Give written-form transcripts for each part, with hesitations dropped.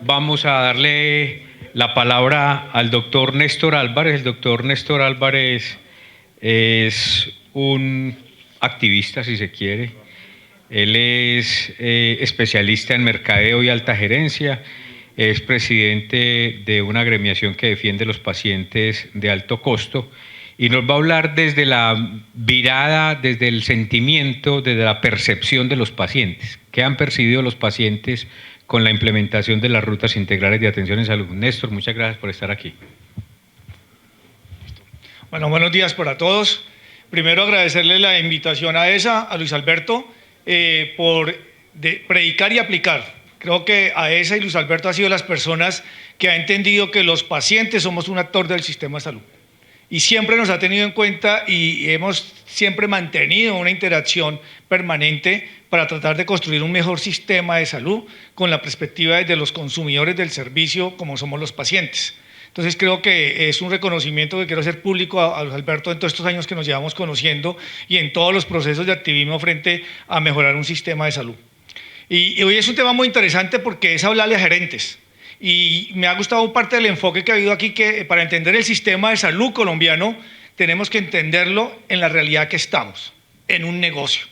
vamos a darle la palabra al doctor Néstor Álvarez. El doctor Néstor Álvarez es un activista, si se quiere. Él es especialista en mercadeo y alta gerencia. Es presidente de una agremiación que defiende los pacientes de alto costo y nos va a hablar desde la virada, desde el sentimiento, desde la percepción de los pacientes. ¿Qué han percibido los pacientes con la implementación de las rutas integrales de atención en salud? Néstor, muchas gracias por estar aquí. Bueno, buenos días para todos. Primero agradecerle la invitación a ESA, a Luis Alberto, por predicar y aplicar. Creo que AESA y Luis Alberto han sido las personas que han entendido que los pacientes somos un actor del sistema de salud. Y siempre nos ha tenido en cuenta y hemos siempre mantenido una interacción permanente para tratar de construir un mejor sistema de salud con la perspectiva de los consumidores del servicio como somos los pacientes. Entonces creo que es un reconocimiento que quiero hacer público a Luis Alberto en todos estos años que nos llevamos conociendo y en todos los procesos de activismo frente a mejorar un sistema de salud. Y hoy es un tema muy interesante porque es hablarle a gerentes. Y me ha gustado parte del enfoque que ha habido aquí, que para entender el sistema de salud colombiano tenemos que entenderlo en la realidad que estamos, en un negocio.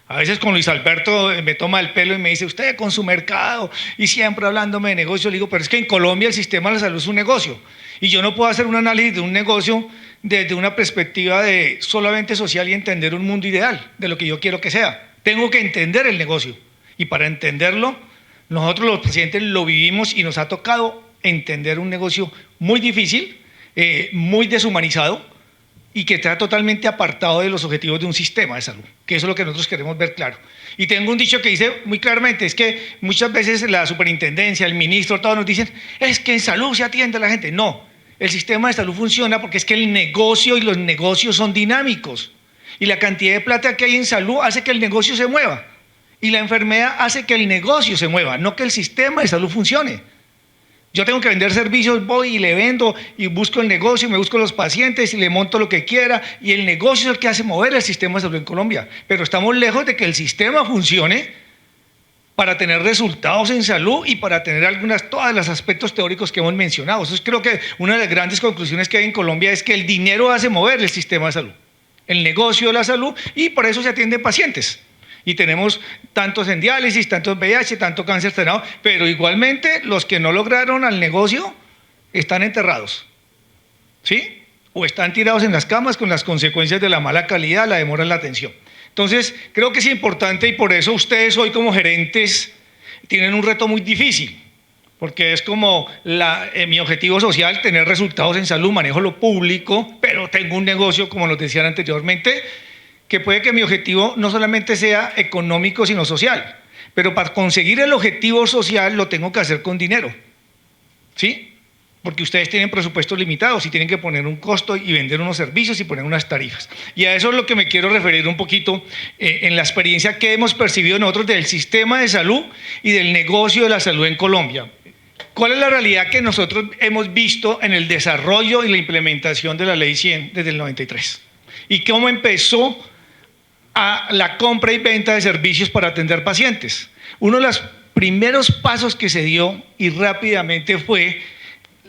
A veces con Luis Alberto me toma el pelo y me dice, usted con su mercado y siempre hablándome de negocio. Le digo, pero es que en Colombia el sistema de la salud es un negocio. Y yo no puedo hacer un análisis de un negocio desde una perspectiva de solamente social y entender un mundo ideal, de lo que yo quiero que sea. Tengo que entender el negocio. Y para entenderlo, nosotros los pacientes lo vivimos y nos ha tocado entender un negocio muy difícil, muy deshumanizado y que está totalmente apartado de los objetivos de un sistema de salud, que eso es lo que nosotros queremos ver claro. Y tengo un dicho que dice muy claramente, es que muchas veces la superintendencia, el ministro, todos nos dicen, es que en salud se atiende a la gente. No, el sistema de salud funciona porque es que el negocio y los negocios son dinámicos y la cantidad de plata que hay en salud hace que el negocio se mueva. Y la enfermedad hace que el negocio se mueva, no que el sistema de salud funcione. Yo tengo que vender servicios, voy y le vendo y busco el negocio, me busco los pacientes y le monto lo que quiera y el negocio es el que hace mover el sistema de salud en Colombia. Pero estamos lejos de que el sistema funcione para tener resultados en salud y para tener todos los aspectos teóricos que hemos mencionado. Entonces creo que una de las grandes conclusiones que hay en Colombia es que el dinero hace mover el sistema de salud, el negocio de la salud, y por eso se atienden pacientes. Y tenemos tantos en diálisis, tantos VIH, tanto cáncer tratado, pero igualmente los que no lograron al negocio están enterrados, ¿sí? O están tirados en las camas con las consecuencias de la mala calidad, la demora en la atención. Entonces, creo que es importante y por eso ustedes hoy como gerentes tienen un reto muy difícil, porque es como mi objetivo social, tener resultados en salud, manejo lo público, pero tengo un negocio, como nos decían anteriormente, que puede que mi objetivo no solamente sea económico, sino social. Pero para conseguir el objetivo social lo tengo que hacer con dinero, ¿sí? Porque ustedes tienen presupuestos limitados y tienen que poner un costo y vender unos servicios y poner unas tarifas. Y a eso es lo que me quiero referir un poquito en la experiencia que hemos percibido nosotros del sistema de salud y del negocio de la salud en Colombia. ¿Cuál es la realidad que nosotros hemos visto en el desarrollo y la implementación de la Ley 100 desde el 93? ¿Y cómo empezó a la compra y venta de servicios para atender pacientes? Uno de los primeros pasos que se dio y rápidamente fue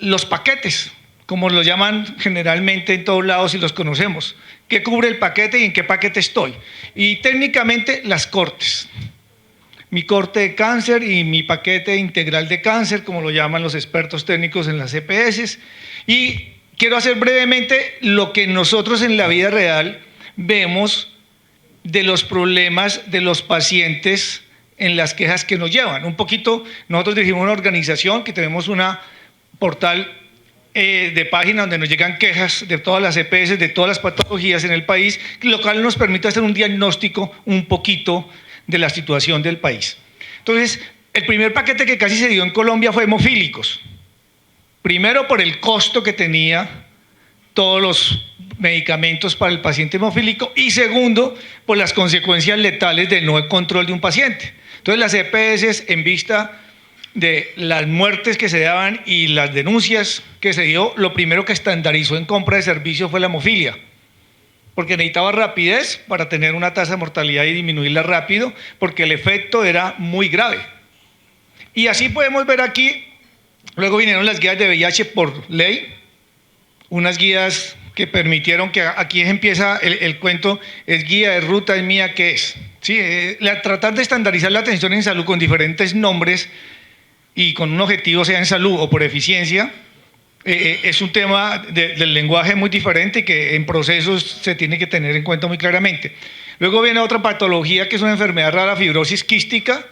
los paquetes, como lo llaman generalmente en todos lados y los conocemos. ¿Qué cubre el paquete y en qué paquete estoy? Y técnicamente las cortes. Mi corte de cáncer y mi paquete integral de cáncer, como lo llaman los expertos técnicos en las EPS. Y quiero hacer brevemente lo que nosotros en la vida real vemos de los problemas de los pacientes en las quejas que nos llevan. Un poquito, nosotros dirigimos una organización que tenemos una portal de página donde nos llegan quejas de todas las EPS, de todas las patologías en el país, lo cual nos permite hacer un diagnóstico un poquito de la situación del país. Entonces, el primer paquete que casi se dio en Colombia fue hemofílicos. Primero por el costo que tenía todos los medicamentos para el paciente hemofílico y segundo, por las consecuencias letales del no control de un paciente. Entonces las EPS, en vista de las muertes que se daban y las denuncias que se dio, lo primero que estandarizó en compra de servicios fue la hemofilia, porque necesitaba rapidez para tener una tasa de mortalidad y disminuirla rápido, porque el efecto era muy grave. Y así podemos ver aquí Luego vinieron las guías de VIH por ley, unas guías que permitieron que aquí empieza el cuento, es guía de ruta, es mía, ¿qué es? Sí, tratar de estandarizar la atención en salud con diferentes nombres y con un objetivo, sea en salud o por eficiencia, es un tema del lenguaje muy diferente que en procesos se tiene que tener en cuenta muy claramente. Luego viene otra patología que es una enfermedad rara, fibrosis quística,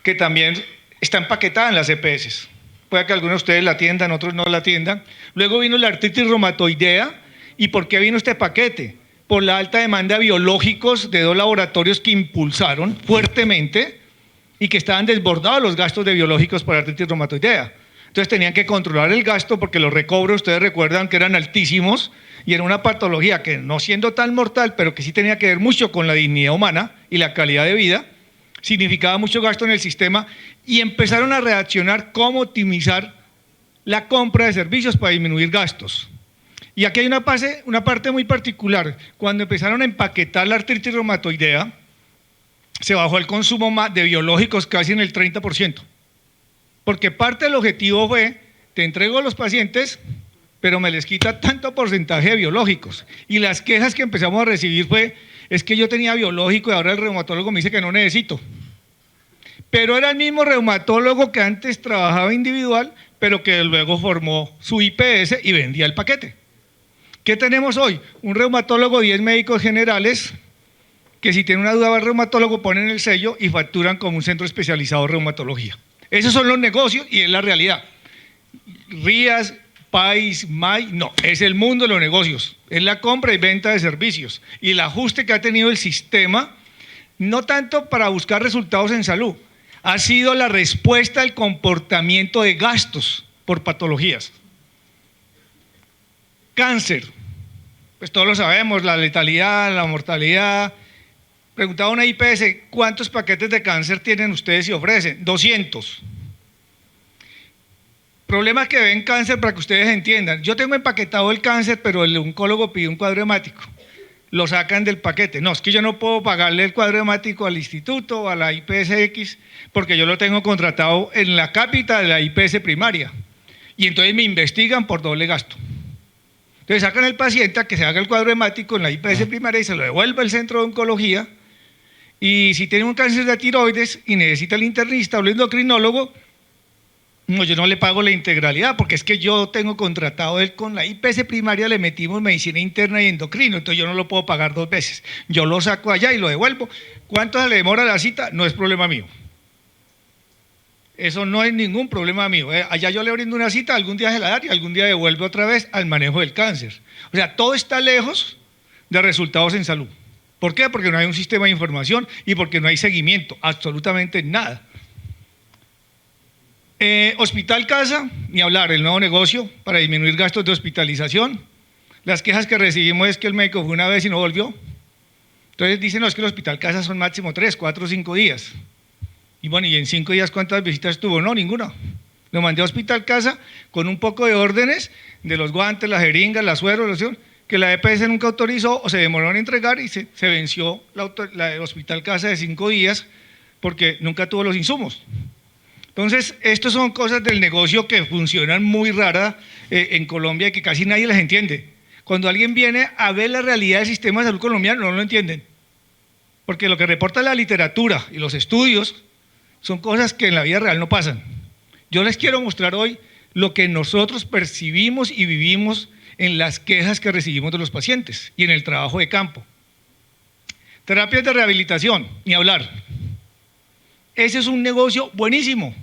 que también está empaquetada en las EPS. Puede que algunos de ustedes la atiendan, otros no la atiendan. Luego vino la artritis reumatoidea. ¿Y por qué vino este paquete? Por la alta demanda de biológicos de 2 laboratorios que impulsaron fuertemente y que estaban desbordados los gastos de biológicos para artritis reumatoidea. Entonces tenían que controlar el gasto porque los recobros, ustedes recuerdan que eran altísimos y era una patología que no siendo tan mortal, pero que sí tenía que ver mucho con la dignidad humana y la calidad de vida, significaba mucho gasto en el sistema y empezaron a reaccionar cómo optimizar la compra de servicios para disminuir gastos. Y aquí hay una parte muy particular. Cuando empezaron a empaquetar la artritis reumatoidea, se bajó el consumo de biológicos casi en el 30%. Porque parte del objetivo fue, te entrego a los pacientes, pero me les quita tanto porcentaje de biológicos. Y las quejas que empezamos a recibir fue, es que yo tenía biológico y ahora el reumatólogo me dice que no necesito. Pero era el mismo reumatólogo que antes trabajaba individual, pero que luego formó su IPS y vendía el paquete. ¿Qué tenemos hoy? Un reumatólogo, 10 médicos generales, que si tienen una duda va al reumatólogo, ponen el sello y facturan como un centro especializado de reumatología. Esos son los negocios y es la realidad. Rías, País, MAI, no, es el mundo de los negocios, es la compra y venta de servicios y el ajuste que ha tenido el sistema, no tanto para buscar resultados en salud, ha sido la respuesta al comportamiento de gastos por patologías. Cáncer, pues todos lo sabemos, la letalidad, la mortalidad. Preguntaba una IPS, ¿cuántos paquetes de cáncer tienen ustedes y ofrecen? 200. Problemas que ven cáncer para que ustedes entiendan. Yo tengo empaquetado el cáncer, pero el oncólogo pide un cuadro hemático. Lo sacan del paquete. No, es que yo no puedo pagarle el cuadro hemático al instituto o a la IPSX porque yo lo tengo contratado en la cápita de la IPS primaria. Y entonces me investigan por doble gasto. Entonces sacan al paciente a que se haga el cuadro hemático en la IPS primaria y se lo devuelve al centro de oncología. Y si tiene un cáncer de tiroides y necesita el internista o el endocrinólogo, no, yo no le pago la integralidad porque es que yo tengo contratado él con la IPS primaria, le metimos medicina interna y endocrino, entonces yo no lo puedo pagar 2 veces. Yo lo saco allá y lo devuelvo. ¿Cuánto se le demora la cita? No es problema mío. Eso no es ningún problema mío. Allá yo le brindo una cita, algún día se la da y algún día devuelve otra vez al manejo del cáncer. O sea, todo está lejos de resultados en salud. ¿Por qué? Porque no hay un sistema de información y porque no hay seguimiento, absolutamente nada. Hospital Casa, ni hablar, el nuevo negocio para disminuir gastos de hospitalización. Las quejas que recibimos es que el médico fue una vez y no volvió. Entonces dicen, no, es que el Hospital Casa son máximo 3, 4, 5 días. Y bueno, ¿y en 5 días cuántas visitas tuvo? No, ninguna. Lo mandé a Hospital Casa con un poco de órdenes de los guantes, las jeringas, la suero, que la EPS nunca autorizó o se demoró en entregar y se venció el Hospital Casa de 5 días porque nunca tuvo los insumos. Entonces, estas son cosas del negocio que funcionan muy rara en Colombia y que casi nadie las entiende. Cuando alguien viene a ver la realidad del sistema de salud colombiano, no lo entienden. Porque lo que reporta la literatura y los estudios son cosas que en la vida real no pasan. Yo les quiero mostrar hoy lo que nosotros percibimos y vivimos en las quejas que recibimos de los pacientes y en el trabajo de campo. Terapias de rehabilitación, ni hablar. Ese es un negocio buenísimo.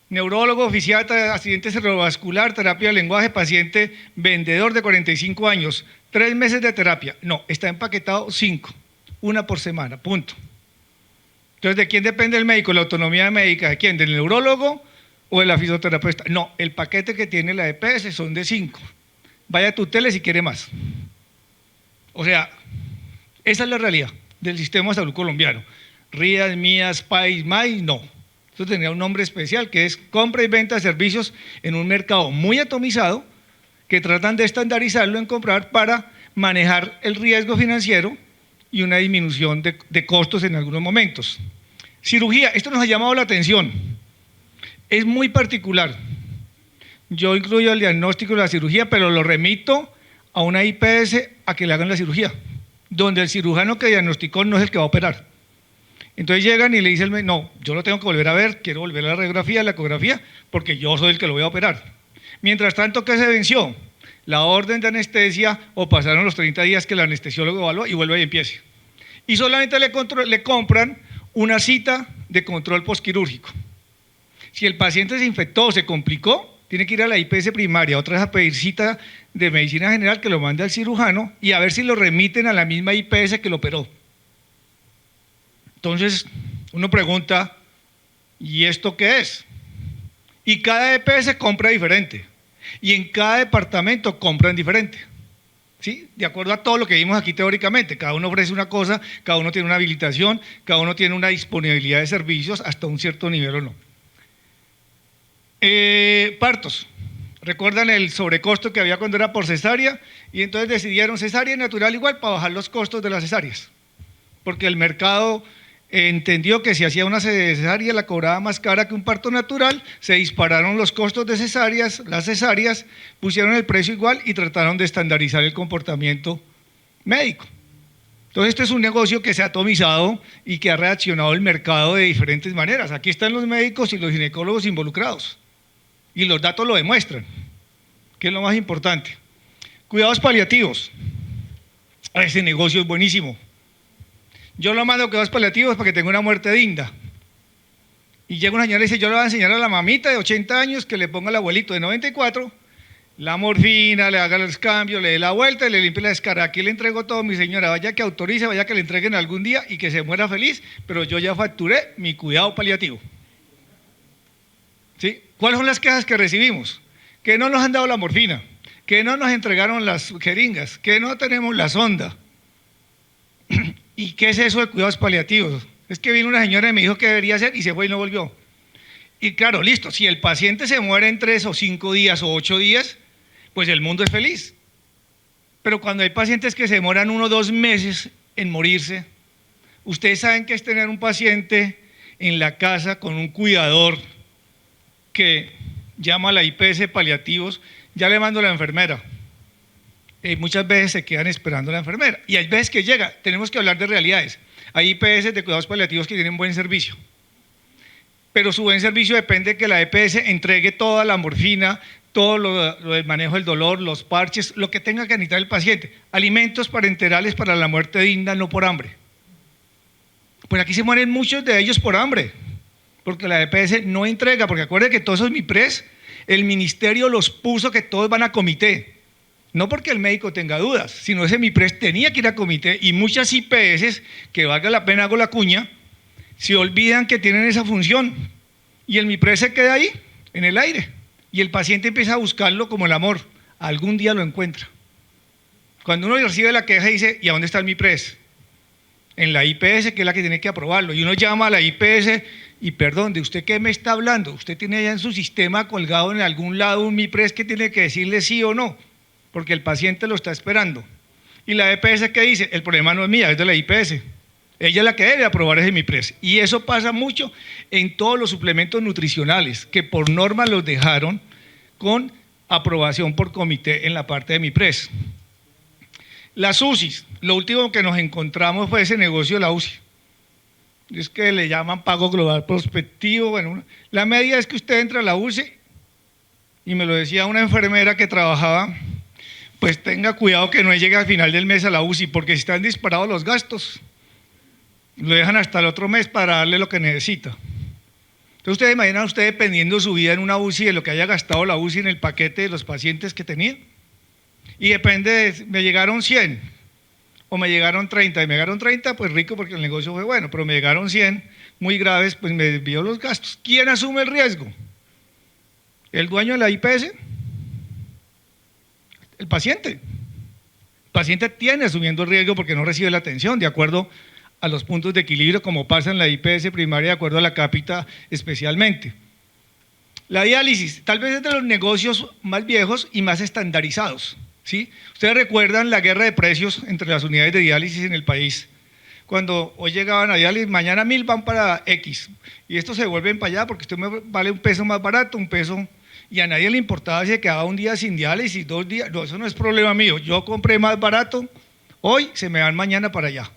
Neurólogo, fisiatra, accidente cerebrovascular, terapia de lenguaje, paciente vendedor de 45 años, 3 meses de terapia. No, está empaquetado 5, 1 por semana, punto. Entonces, ¿de quién depende el médico? La autonomía médica, ¿de quién? ¿Del neurólogo o de la fisioterapeuta? No, el paquete que tiene la EPS son de 5. Vaya a tutele si quiere más. O sea, esa es la realidad del sistema de salud colombiano. Rías, Mías, País, MAI, no. Esto tenía un nombre especial que es compra y venta de servicios en un mercado muy atomizado que tratan de estandarizarlo en comprar para manejar el riesgo financiero y una disminución de costos en algunos momentos. Cirugía, esto nos ha llamado la atención, es muy particular. yo incluyo el diagnóstico de la cirugía, pero lo remito a una IPS a que le hagan la cirugía, donde el cirujano que diagnosticó no es el que va a operar. Entonces llegan y le dicen, no, yo lo tengo que volver a ver, quiero volver a la radiografía, a la ecografía, porque yo soy el que lo voy a operar. Mientras tanto, ¿qué se venció? La orden de anestesia o pasaron los 30 días que el anestesiólogo evalúa y vuelve y empiece. Y solamente le compran una cita de control postquirúrgico. Si el paciente se infectó o se complicó, tiene que ir a la IPS primaria, otra vez a pedir cita de medicina general que lo mande al cirujano y a ver si lo remiten a la misma IPS que lo operó. Entonces, uno pregunta, ¿y esto qué es? Y cada EPS compra diferente. Y en cada departamento compran diferente. ¿Sí? De acuerdo a todo lo que vimos aquí teóricamente. Cada uno ofrece una cosa, cada uno tiene una habilitación, cada uno tiene una disponibilidad de servicios hasta un cierto nivel o no. Partos. ¿Recuerdan el sobrecosto que había cuando era por cesárea? Y entonces decidieron cesárea natural igual para bajar los costos de las cesáreas. Porque el mercado entendió que si hacía una cesárea la cobraba más cara que un parto natural, se dispararon los costos de cesáreas, las cesáreas, pusieron el precio igual y trataron de estandarizar el comportamiento médico. Entonces este es un negocio que se ha atomizado y que ha reaccionado el mercado de diferentes maneras. Aquí están los médicos y los ginecólogos involucrados y los datos lo demuestran, que es lo más importante. Cuidados paliativos. Ese negocio es buenísimo. Yo lo mando a cuidados paliativos para que tenga una muerte digna. Y llega una señora y dice, yo le voy a enseñar a la mamita de 80 años que le ponga al abuelito de 94 la morfina, le haga los cambios, le dé la vuelta y le limpie la descarga. Aquí le entrego todo, mi señora, vaya que autorice, vaya que le entreguen algún día y que se muera feliz, pero yo ya facturé mi cuidado paliativo. ¿Sí? ¿Cuáles son las quejas que recibimos? Que no nos han dado la morfina, que no nos entregaron las jeringas, que no tenemos la sonda. ¿Y qué es eso de cuidados paliativos? Es que vino una señora y me dijo que debería hacer y se fue y no volvió. Y claro, listo, si el paciente se muere en 3 o 5 días o 8 días, pues el mundo es feliz. Pero cuando hay pacientes que se demoran 1 o 2 meses en morirse, ustedes saben que es tener un paciente en la casa con un cuidador que llama a la IPS paliativos, ya le mando a la enfermera. Muchas veces se quedan esperando a la enfermera y hay veces que llega, tenemos que hablar de realidades. Hay IPS de cuidados paliativos que tienen buen servicio, pero su buen servicio depende de que la EPS entregue toda la morfina, todo lo del manejo del dolor, los parches, lo que tenga que necesitar el paciente, alimentos parenterales para la muerte digna, no por hambre. Pues aquí se mueren muchos de ellos por hambre, porque la EPS no entrega, porque acuérdense que todos esos MIPRES, el ministerio los puso que todos van a comité. No porque el médico tenga dudas, sino ese MIPRES tenía que ir a comité y muchas IPS, que valga la pena hago la cuña, se olvidan que tienen esa función y el MIPRES se queda ahí, en el aire, y el paciente empieza a buscarlo como el amor, algún día lo encuentra. Cuando uno recibe la queja dice, ¿y a dónde está el MIPRES? En la IPS, que es la que tiene que aprobarlo, y uno llama a la IPS y perdón, ¿de usted qué me está hablando? Usted tiene allá en su sistema colgado en algún lado un MIPRES que tiene que decirle sí o no, porque el paciente lo está esperando. Y la EPS, ¿qué dice? El problema no es mía, es de la IPS. Ella es la que debe aprobar ese MIPRES. Y eso pasa mucho en todos los suplementos nutricionales, que por norma los dejaron con aprobación por comité en la parte de MIPRES. Las UCIs, lo último que nos encontramos fue ese negocio de la UCI. Es que le llaman pago global prospectivo. Bueno, la media es que usted entra a la UCI, y me lo decía una enfermera que trabajaba, pues tenga cuidado que no llegue al final del mes a la UCI, porque si están disparados los gastos, lo dejan hasta el otro mes para darle lo que necesita. Entonces ustedes imaginan usted dependiendo su vida en una UCI de lo que haya gastado la UCI en el paquete de los pacientes que tenía. Y depende, me llegaron 100 o me llegaron 30, y me llegaron 30, pues rico porque el negocio fue bueno, pero me llegaron 100 muy graves, pues me desvió los gastos. ¿Quién asume el riesgo? ¿El dueño de la IPS? El paciente. El paciente tiene asumiendo el riesgo porque no recibe la atención de acuerdo a los puntos de equilibrio como pasa en la IPS primaria de acuerdo a la cápita especialmente. La diálisis, tal vez es de los negocios más viejos y más estandarizados, ¿sí? Ustedes recuerdan la guerra de precios entre las unidades de diálisis en el país. Cuando hoy llegaban a diálisis, mañana 1000 van para X y estos se vuelven para allá porque usted me vale un peso más barato, un peso y a nadie le importaba si se quedaba un día sin diálisis, 2 días, no, eso no es problema mío, yo compré más barato, hoy se me van mañana para allá.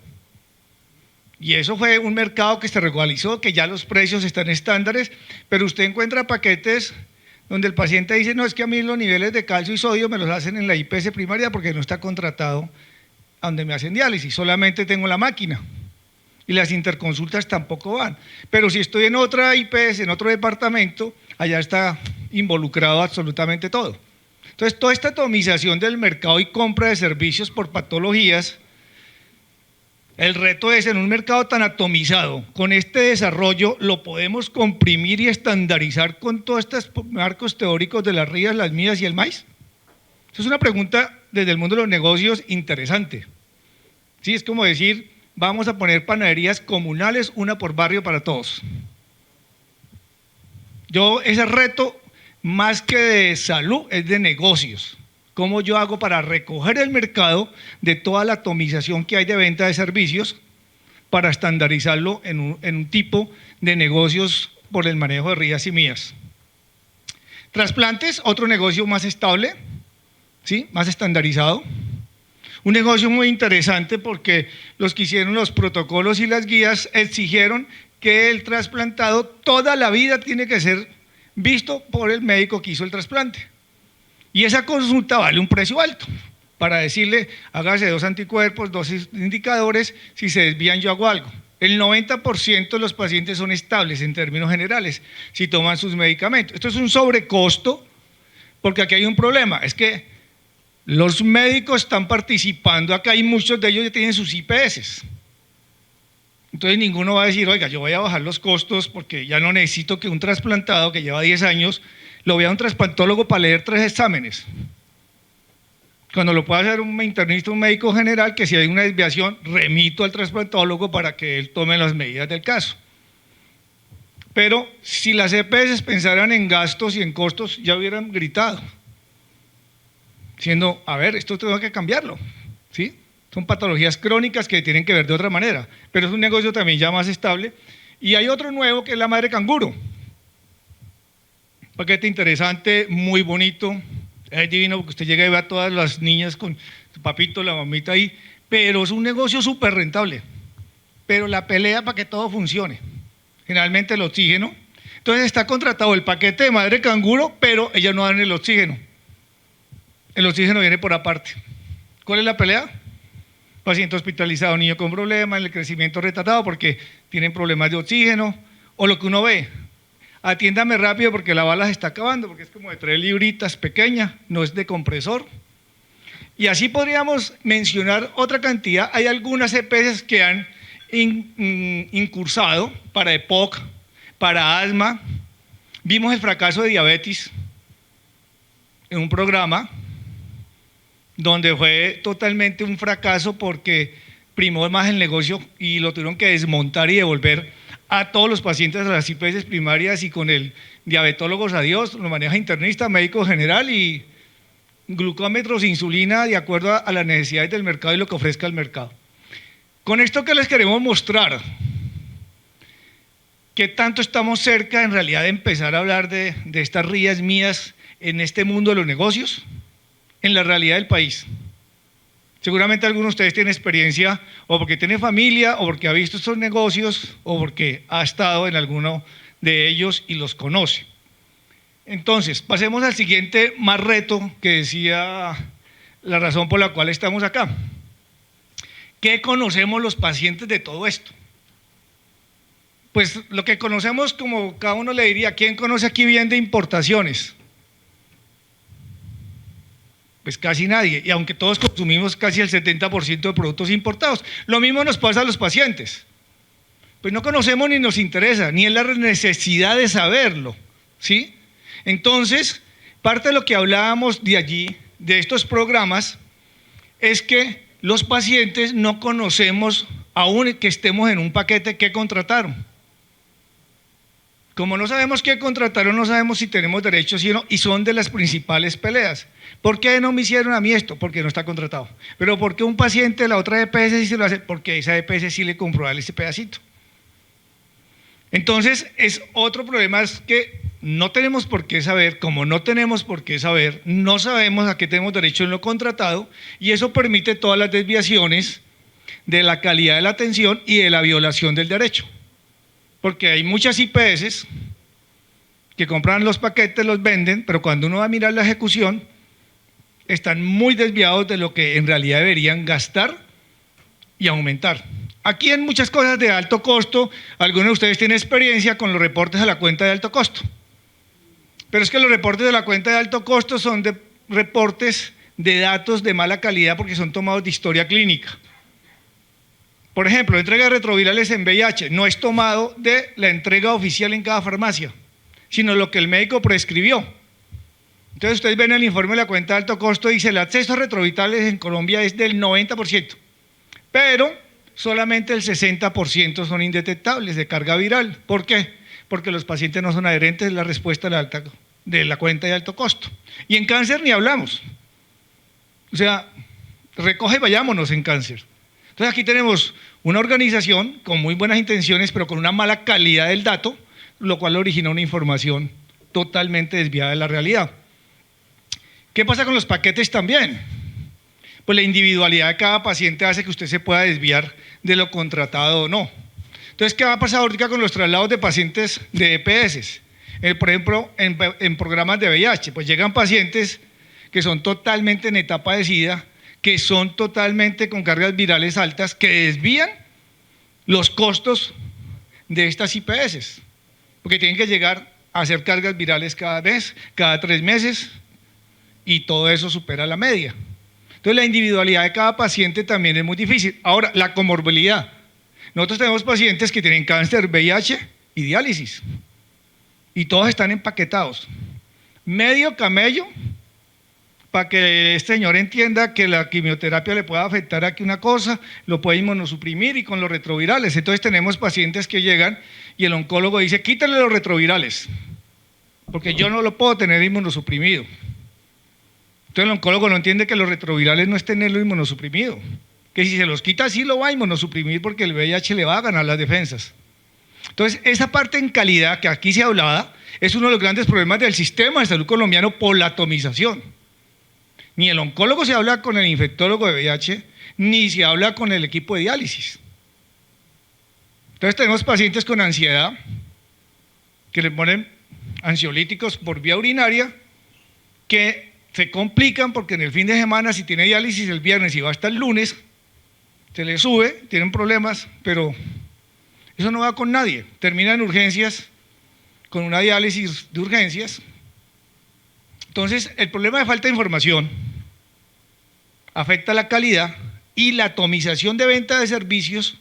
Y eso fue un mercado que se regularizó, que ya los precios están estándares, pero usted encuentra paquetes donde el paciente dice, no, es que a mí los niveles de calcio y sodio me los hacen en la IPS primaria porque no está contratado a donde me hacen diálisis, solamente tengo la máquina. Y las interconsultas tampoco van. Pero si estoy en otra IPS, en otro departamento, allá está involucrado absolutamente todo. Entonces, toda esta atomización del mercado y compra de servicios por patologías, el reto es, en un mercado tan atomizado, con este desarrollo, ¿lo podemos comprimir y estandarizar con todos estos marcos teóricos de las rías, las mías y el maíz? Esa es una pregunta desde el mundo de los negocios interesante. Sí, es como decir, vamos a poner panaderías comunales, una por barrio para todos. Ese reto, más que de salud, es de negocios. ¿Cómo yo hago para recoger el mercado de toda la atomización que hay de venta de servicios para estandarizarlo en un tipo de negocios por el manejo de rías y mías? Trasplantes, otro negocio más estable, ¿sí? Más estandarizado. Un negocio muy interesante porque los que hicieron los protocolos y las guías exigieron que el trasplantado toda la vida tiene que ser visto por el médico que hizo el trasplante. Y esa consulta vale un precio alto. Para decirle, hágase 2 anticuerpos, 2 indicadores, si se desvían yo hago algo. El 90% de los pacientes son estables en términos generales, si toman sus medicamentos. Esto es un sobrecosto, porque aquí hay un problema, es que los médicos están participando acá y muchos de ellos ya tienen sus IPS. Entonces ninguno va a decir, oiga, yo voy a bajar los costos porque ya no necesito que un trasplantado que lleva 10 años lo vea un trasplantólogo para leer 3 exámenes. Cuando lo puede hacer un internista, un médico general, que si hay una desviación, remito al trasplantólogo para que él tome las medidas del caso. Pero si las EPS pensaran en gastos y en costos, ya hubieran gritado, diciendo, a ver, esto tengo que cambiarlo, ¿sí? Son patologías crónicas que tienen que ver de otra manera, pero es un negocio también ya más estable. Y hay otro nuevo que es la madre canguro. Paquete interesante, muy bonito, es divino porque usted llega y ve a todas las niñas con su papito, la mamita ahí, pero es un negocio súper rentable. Pero la pelea para que todo funcione, generalmente el oxígeno. Entonces está contratado el paquete de madre canguro, pero ellas no dan el oxígeno. El oxígeno viene por aparte. ¿Cuál es la pelea? Paciente hospitalizado, niño con problemas, el crecimiento retardado porque tienen problemas de oxígeno, o lo que uno ve, atiéndame rápido porque la bala se está acabando, porque es como de 3 libritas pequeña, no es de compresor. Y así podríamos mencionar otra cantidad. Hay algunas EPS que han incursado para EPOC, para asma. Vimos el fracaso de diabetes en un programa donde fue totalmente un fracaso porque primó más el negocio y lo tuvieron que desmontar y devolver a todos los pacientes a las IPS primarias, y con el diabetólogos adiós, lo maneja internista, médico general y glucómetros, insulina de acuerdo a las necesidades del mercado y lo que ofrezca el mercado. Con esto que les queremos mostrar, ¿qué tanto estamos cerca en realidad de empezar a hablar de estas rías mías en este mundo de los negocios, en la realidad del país? Seguramente algunos de ustedes tienen experiencia, o porque tiene familia, o porque ha visto estos negocios, o porque ha estado en alguno de ellos y los conoce. Entonces, pasemos al siguiente más reto que decía la razón por la cual estamos acá. ¿Qué conocemos los pacientes de todo esto? Pues lo que conocemos, como cada uno le diría, ¿quién conoce aquí bien de importaciones? Pues casi nadie, y aunque todos consumimos casi el 70% de productos importados. Lo mismo nos pasa a los pacientes. Pues no conocemos ni nos interesa, ni es la necesidad de saberlo, ¿sí? Entonces, parte de lo que hablábamos de allí, de estos programas, es que los pacientes no conocemos, aún que estemos en un paquete, qué contrataron. Como no sabemos qué contrataron, no sabemos si tenemos derechos o no, y son de las principales peleas. ¿Por qué no me hicieron a mí esto? Porque no está contratado. Pero ¿por qué un paciente de la otra EPS sí se lo hace? Porque esa EPS sí le compró a él ese pedacito. Entonces, es otro problema, es que no tenemos por qué saber, como no tenemos por qué saber, no sabemos a qué tenemos derecho en lo contratado y eso permite todas las desviaciones de la calidad de la atención y de la violación del derecho. Porque hay muchas IPS que compran los paquetes, los venden, pero cuando uno va a mirar la ejecución, están muy desviados de lo que en realidad deberían gastar y aumentar. Aquí en muchas cosas de alto costo, algunos de ustedes tienen experiencia con los reportes de la cuenta de alto costo. Pero es que los reportes de la cuenta de alto costo son de reportes de datos de mala calidad porque son tomados de historia clínica. Por ejemplo, la entrega de retrovirales en VIH no es tomado de la entrega oficial en cada farmacia, sino lo que el médico prescribió. Entonces ustedes ven el informe de la cuenta de alto costo, dice el acceso a retrovirales en Colombia es del 90%, pero solamente el 60% son indetectables de carga viral. ¿Por qué? Porque los pacientes no son adherentes a la respuesta de la cuenta de alto costo. Y en cáncer ni hablamos. O sea, recoge y vayámonos en cáncer. Entonces aquí tenemos una organización con muy buenas intenciones, pero con una mala calidad del dato, lo cual origina una información totalmente desviada de la realidad. ¿Qué pasa con los paquetes también? Pues la individualidad de cada paciente hace que usted se pueda desviar de lo contratado o no. Entonces, ¿qué va a pasar ahorita con los traslados de pacientes de EPS? Por ejemplo, en programas de VIH, pues llegan pacientes que son totalmente en etapa de SIDA, que son totalmente con cargas virales altas, que desvían los costos de estas IPS, porque tienen que llegar a hacer cargas virales cada mes, cada 3 meses, y todo eso supera la media. Entonces la individualidad de cada paciente también es muy difícil. Ahora, la comorbilidad. Nosotros tenemos pacientes que tienen cáncer, VIH y diálisis, y todos están empaquetados. Medio camello para que este señor entienda que la quimioterapia le pueda afectar aquí una cosa, lo puede inmunosuprimir y con los retrovirales. Entonces tenemos pacientes que llegan y el oncólogo dice, quítale los retrovirales, porque yo no lo puedo tener inmunosuprimido. Entonces el oncólogo no entiende que los retrovirales no es tenerlo inmunosuprimido, que si se los quita sí lo va a inmunosuprimir porque el VIH le va a ganar las defensas. Entonces esa parte en calidad que aquí se hablaba es uno de los grandes problemas del sistema de salud colombiano por la atomización. Ni el oncólogo se habla con el infectólogo de VIH, ni se habla con el equipo de diálisis. Entonces tenemos pacientes con ansiedad, que le ponen ansiolíticos por vía urinaria, que se complican porque en el fin de semana, si tiene diálisis el viernes y va hasta el lunes, se le sube, tienen problemas, pero eso no va con nadie. Termina en urgencias, con una diálisis de urgencias. Entonces, el problema de falta de información afecta la calidad y la atomización de venta de servicios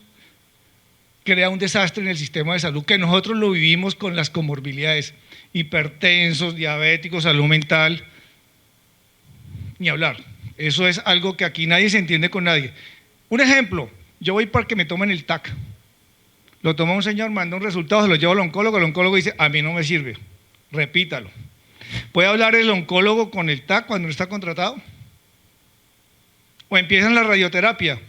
crea un desastre en el sistema de salud que nosotros lo vivimos con las comorbilidades, hipertensos, diabéticos, salud mental, ni hablar. Eso es algo que aquí nadie se entiende con nadie. Un ejemplo, yo voy para que me tomen el TAC, lo toma un señor, manda un resultado, se lo lleva al oncólogo, el oncólogo dice, a mí no me sirve, repítalo. ¿Puede hablar el oncólogo con el TAC cuando no está contratado? O empiezan la radioterapia,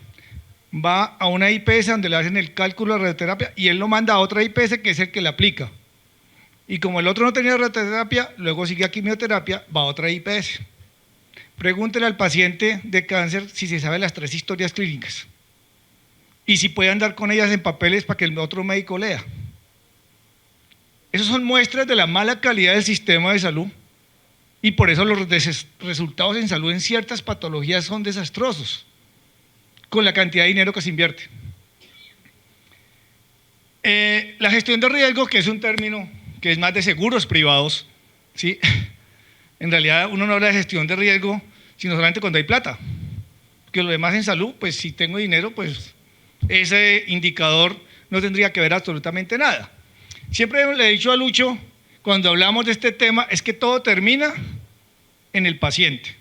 va a una IPS donde le hacen el cálculo de radioterapia y él lo manda a otra IPS que es el que le aplica. Y como el otro no tenía radioterapia, luego sigue a quimioterapia, va a otra IPS. Pregúntele al paciente de cáncer si se sabe las 3 historias clínicas y si puede andar con ellas en papeles para que el otro médico lea. Esas son muestras de la mala calidad del sistema de salud y por eso los resultados en salud en ciertas patologías son desastrosos con la cantidad de dinero que se invierte. La gestión de riesgo, que es un término que es más de seguros privados, ¿sí? En realidad uno no habla de gestión de riesgo sino solamente cuando hay plata, porque lo demás en salud, pues si tengo dinero, pues ese indicador no tendría que ver absolutamente nada. Siempre le he dicho a Lucho, cuando hablamos de este tema, es que todo termina en el paciente.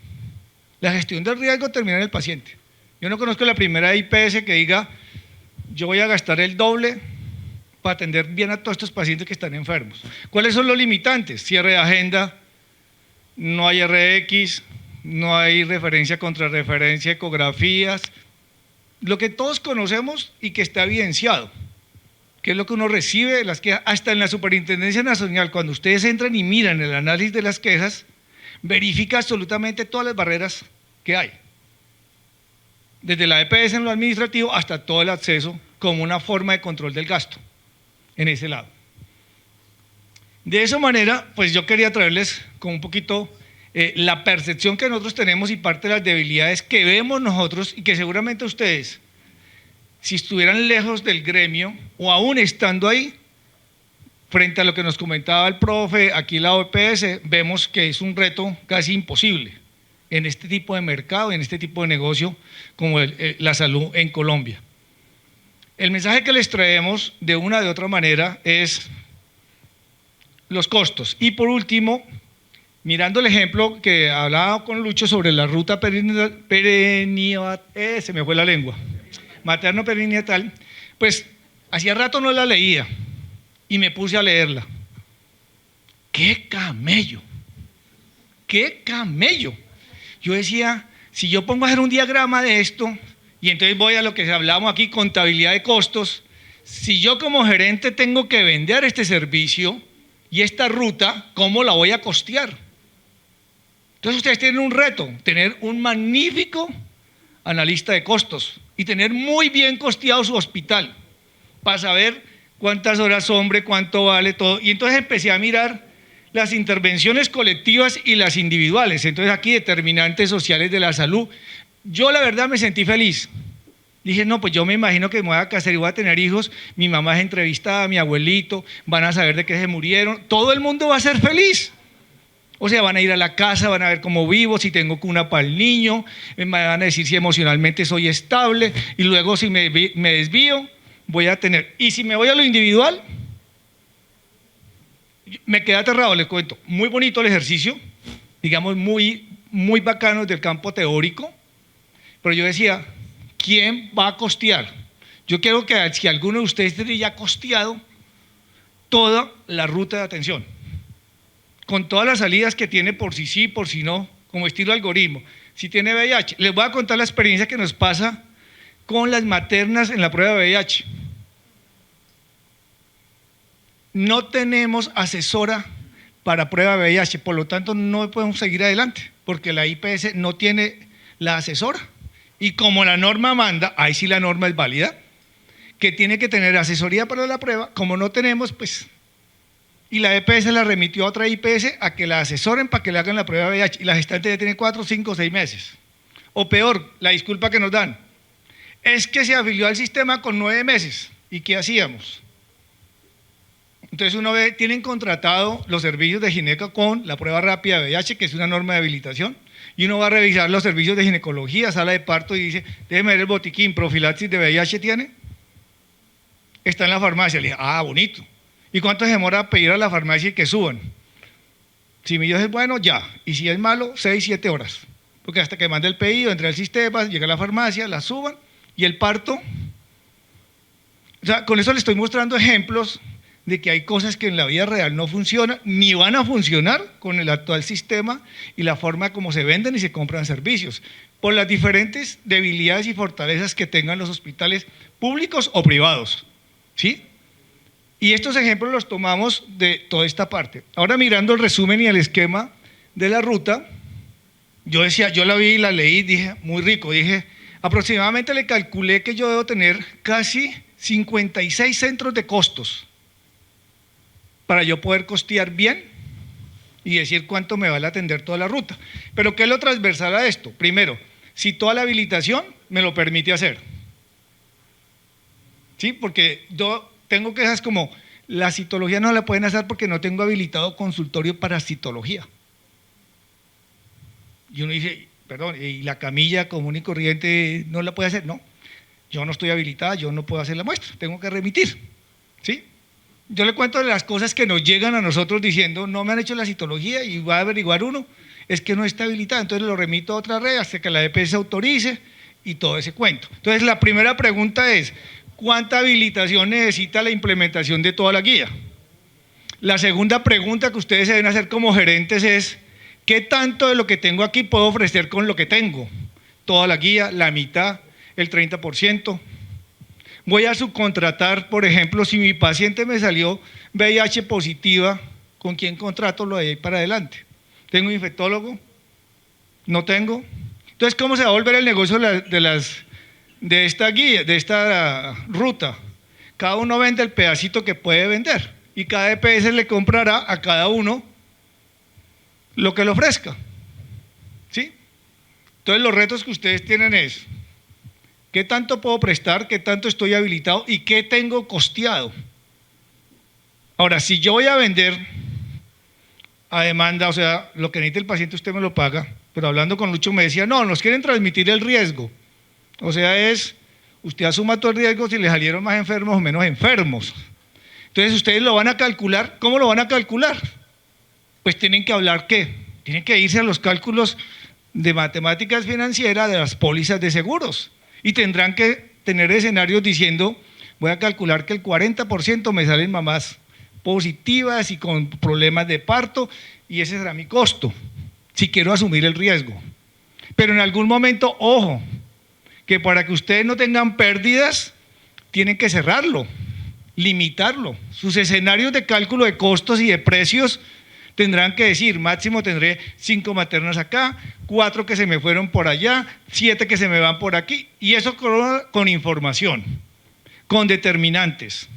La gestión del riesgo termina en el paciente. Yo no conozco la primera IPS que diga, yo voy a gastar el doble para atender bien a todos estos pacientes que están enfermos. ¿Cuáles son los limitantes? Cierre de agenda, no hay RX, no hay referencia contra referencia, ecografías, lo que todos conocemos y que está evidenciado. ¿Qué es lo que uno recibe de las quejas? Hasta en la Superintendencia Nacional, cuando ustedes entran y miran el análisis de las quejas, verifica absolutamente todas las barreras que hay. Desde la EPS en lo administrativo hasta todo el acceso como una forma de control del gasto en ese lado. De esa manera, pues yo quería traerles con un poquito la percepción que nosotros tenemos y parte de las debilidades que vemos nosotros y que seguramente ustedes, si estuvieran lejos del gremio o aún estando ahí, frente a lo que nos comentaba el profe, aquí la OPS, vemos que es un reto casi imposible en este tipo de mercado, en este tipo de negocio como la salud en Colombia. El mensaje que les traemos de una de otra manera es los costos. Y por último, mirando el ejemplo que hablaba con Lucho sobre la ruta perinatal, se me fue la lengua, materno-perinatal, pues hacía rato no la leía y me puse a leerla. ¡Qué camello! ¡Qué camello! Yo decía, si yo pongo a hacer un diagrama de esto, y entonces voy a lo que hablamos aquí, contabilidad de costos, si yo como gerente tengo que vender este servicio y esta ruta, ¿cómo la voy a costear? Entonces ustedes tienen un reto, tener un magnífico analista de costos y tener muy bien costeado su hospital para saber cuántas horas hombre, cuánto vale todo. Y entonces empecé a mirar las intervenciones colectivas y las individuales. Entonces aquí determinantes sociales de la salud. Yo la verdad me sentí feliz. Dije, no, pues yo me imagino que me voy a casar y voy a tener hijos, mi mamá es entrevistada, mi abuelito, van a saber de qué se murieron, todo el mundo va a ser feliz. O sea, van a ir a la casa, van a ver cómo vivo, si tengo cuna para el niño, me van a decir si emocionalmente soy estable y luego si me desvío, voy a tener. Y si me voy a lo individual, me quedé aterrado, les cuento. Muy bonito el ejercicio, digamos muy bacano del campo teórico, pero yo decía, ¿quién va a costear? Yo quiero que si alguno de ustedes tiene ya costeado toda la ruta de atención, con todas las salidas que tiene por si sí, por si no, como estilo algoritmo. Si tiene VIH, les voy a contar la experiencia que nos pasa con las maternas en la prueba de VIH. No tenemos asesora para prueba de VIH, por lo tanto no podemos seguir adelante, porque la IPS no tiene la asesora. Y como la norma manda, ahí sí la norma es válida, que tiene que tener asesoría para la prueba, como no tenemos, pues, y la EPS la remitió a otra IPS a que la asesoren para que le hagan la prueba de VIH, y la gestante ya tiene 4, 5, 6 meses. O peor, la disculpa que nos dan, es que se afilió al sistema con 9 meses, ¿y qué hacíamos? Entonces uno ve, tienen contratado los servicios de gineco con la prueba rápida de VIH, que es una norma de habilitación, y uno va a revisar los servicios de ginecología, sala de parto y dice, déjeme ver el botiquín, profilaxis de VIH tiene, está en la farmacia. Le dije, ah, bonito. ¿Y cuánto se demora a pedir a la farmacia y que suban? Si mi Dios es bueno, ya, y si es malo, 6, 7 horas, porque hasta que mande el pedido, entra al sistema, llega a la farmacia, la suban, y el parto, o sea, con eso le estoy mostrando ejemplos de que hay cosas que en la vida real no funcionan, ni van a funcionar con el actual sistema y la forma como se venden y se compran servicios, por las diferentes debilidades y fortalezas que tengan los hospitales públicos o privados, ¿sí? Y estos ejemplos los tomamos de toda esta parte. Ahora mirando el resumen y el esquema de la ruta, yo decía, yo la vi y la leí, dije, muy rico, dije, aproximadamente le calculé que yo debo tener casi 56 centros de costos para yo poder costear bien y decir cuánto me vale atender toda la ruta. Pero ¿qué es lo transversal a esto? Primero, si toda la habilitación me lo permite hacer. ¿Sí? Porque yo tengo quejas como, la citología no la pueden hacer porque no tengo habilitado consultorio para citología. Y uno dice, perdón, ¿y la camilla común y corriente no la puede hacer? No, yo no estoy habilitada, yo no puedo hacer la muestra, tengo que remitir, ¿sí? Yo le cuento de las cosas que nos llegan a nosotros diciendo, no me han hecho la citología y va a averiguar uno, es que no está habilitada, entonces lo remito a otra red hasta que la EPS autorice y todo ese cuento. Entonces la primera pregunta es, ¿cuánta habilitación necesita la implementación de toda la guía? La segunda pregunta que ustedes deben hacer como gerentes es, ¿qué tanto de lo que tengo aquí puedo ofrecer con lo que tengo? Toda la guía, la mitad, el 30%. Voy a subcontratar, por ejemplo, si mi paciente me salió VIH positiva, ¿con quién contrato lo de ahí para adelante? ¿Tengo infectólogo? ¿No tengo? Entonces, ¿cómo se va a volver el negocio de esta guía, de esta ruta? Cada uno vende el pedacito que puede vender y cada EPS le comprará a cada uno lo que le ofrezca. ¿Sí? Entonces, los retos que ustedes tienen es: ¿qué tanto puedo prestar? ¿Qué tanto estoy habilitado? ¿Y qué tengo costeado? Ahora, si yo voy a vender a demanda, o sea, lo que necesite el paciente usted me lo paga, pero hablando con Lucho me decía, no, nos quieren transmitir el riesgo. O sea, usted asuma todo el riesgo si le salieron más enfermos o menos enfermos. Entonces, ustedes lo van a calcular. ¿Cómo lo van a calcular? Pues tienen que hablar, ¿qué? Tienen que irse a los cálculos de matemáticas financieras de las pólizas de seguros. Y tendrán que tener escenarios diciendo, voy a calcular que el 40% me salen mamás positivas y con problemas de parto, y ese será mi costo, si quiero asumir el riesgo. Pero en algún momento, ojo, que para que ustedes no tengan pérdidas, tienen que cerrarlo, limitarlo. Sus escenarios de cálculo de costos y de precios tendrán que decir, máximo tendré 5 maternas acá, 4 que se me fueron por allá, 7 que se me van por aquí, y eso con información, con determinantes.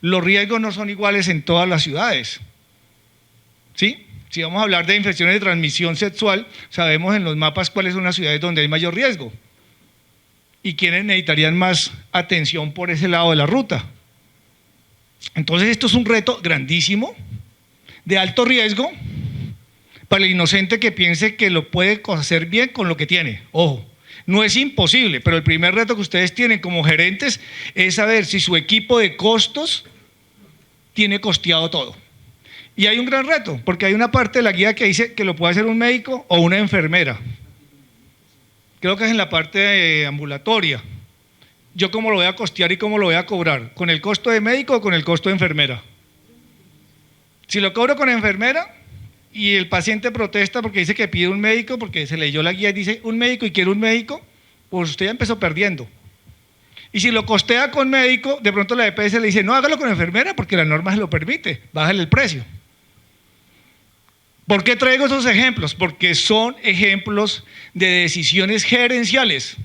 Los riesgos no son iguales en todas las ciudades. ¿Sí? Si vamos a hablar de infecciones de transmisión sexual, sabemos en los mapas cuáles son las ciudades donde hay mayor riesgo y quiénes necesitarían más atención por ese lado de la ruta. Entonces, esto es un reto grandísimo, de alto riesgo, para el inocente que piense que lo puede hacer bien con lo que tiene. Ojo, no es imposible, pero el primer reto que ustedes tienen como gerentes es saber si su equipo de costos tiene costeado todo. Y hay un gran reto, porque hay una parte de la guía que dice que lo puede hacer un médico o una enfermera. Creo que es en la parte ambulatoria. ¿Yo cómo lo voy a costear y cómo lo voy a cobrar? ¿Con el costo de médico o con el costo de enfermera? Si lo cobro con enfermera y el paciente protesta porque dice que pide un médico, porque se leyó la guía y dice un médico y quiere un médico, pues usted ya empezó perdiendo. Y si lo costea con médico, de pronto la EPS le dice, no, hágalo con enfermera porque la norma se lo permite, bájale el precio. ¿Por qué traigo esos ejemplos? Porque son ejemplos de decisiones gerenciales.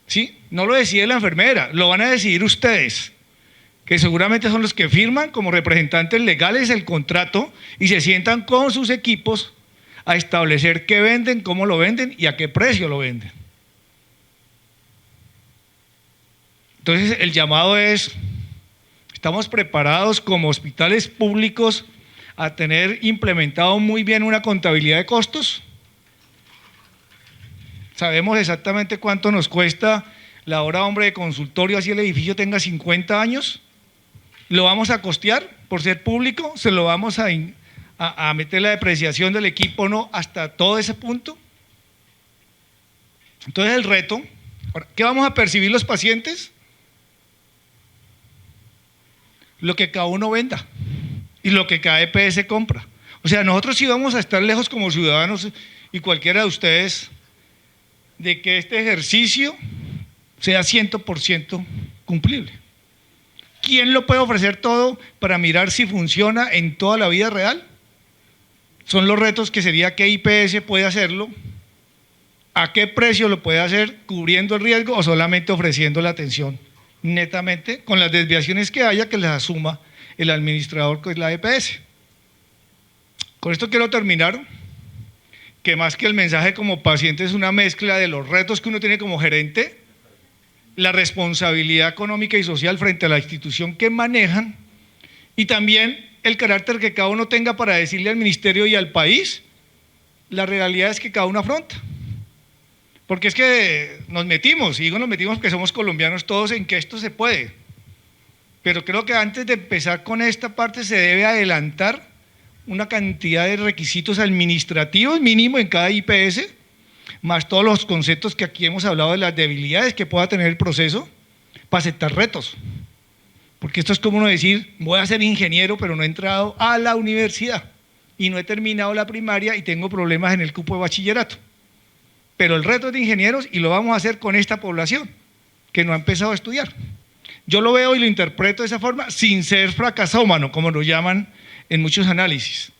¿Sí? No lo decide la enfermera, lo van a decidir ustedes, que seguramente son los que firman como representantes legales el contrato y se sientan con sus equipos a establecer qué venden, cómo lo venden y a qué precio lo venden. Entonces, el llamado es, ¿estamos preparados como hospitales públicos a tener implementado muy bien una contabilidad de costos? ¿Sabemos exactamente cuánto nos cuesta la hora hombre de consultorio así el edificio tenga 50 años? ¿Lo vamos a costear por ser público? ¿Se lo vamos a meter la depreciación del equipo no hasta todo ese punto? Entonces el reto, ¿qué vamos a percibir los pacientes? Lo que cada uno venda y lo que cada EPS compra. O sea, nosotros sí vamos a estar lejos como ciudadanos y cualquiera de ustedes de que este ejercicio sea 100% cumplible. ¿Quién lo puede ofrecer todo para mirar si funciona en toda la vida real? Son los retos que sería qué IPS puede hacerlo, a qué precio lo puede hacer, cubriendo el riesgo o solamente ofreciendo la atención netamente con las desviaciones que haya que les asuma el administrador, que es la EPS. Con esto quiero terminar, que más que el mensaje como paciente es una mezcla de los retos que uno tiene como gerente, la responsabilidad económica y social frente a la institución que manejan y también el carácter que cada uno tenga para decirle al ministerio y al país las realidades que cada uno afronta. Porque es que nos metimos, y digo nos metimos porque somos colombianos todos en que esto se puede. Pero creo que antes de empezar con esta parte se debe adelantar una cantidad de requisitos administrativos mínimo en cada IPS, más todos los conceptos que aquí hemos hablado de las debilidades que pueda tener el proceso para aceptar retos. Porque esto es como uno decir, voy a ser ingeniero pero no he entrado a la universidad y no he terminado la primaria y tengo problemas en el cupo de bachillerato. Pero el reto es de ingenieros y lo vamos a hacer con esta población que no ha empezado a estudiar. Yo lo veo y lo interpreto de esa forma sin ser fracasómano, como lo llaman en muchos análisis,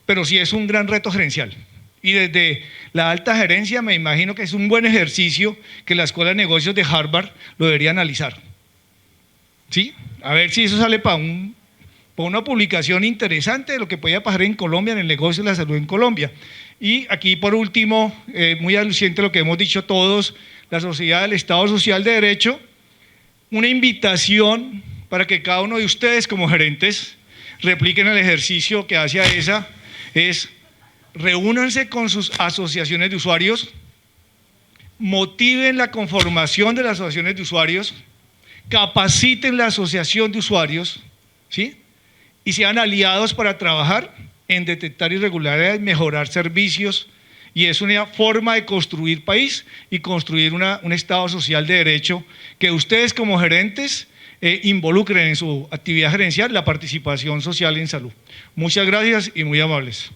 pero sí es un gran reto gerencial. Y desde la alta gerencia me imagino que es un buen ejercicio que la Escuela de Negocios de Harvard lo debería analizar. ¿Sí? A ver si eso sale para una publicación interesante de lo que podía pasar en Colombia, en el negocio de la salud en Colombia. Y aquí, por último, muy aluciente lo que hemos dicho todos, la Sociedad del Estado Social de Derecho, una invitación para que cada uno de ustedes como gerentes repliquen el ejercicio que hace AESA, es reúnanse con sus asociaciones de usuarios, motiven la conformación de las asociaciones de usuarios, capaciten la asociación de usuarios, ¿sí? Y sean aliados para trabajar en detectar irregularidades, mejorar servicios, y es una forma de construir país y construir un Estado social de derecho que ustedes como gerentes involucren en su actividad gerencial la participación social en salud. Muchas gracias y muy amables.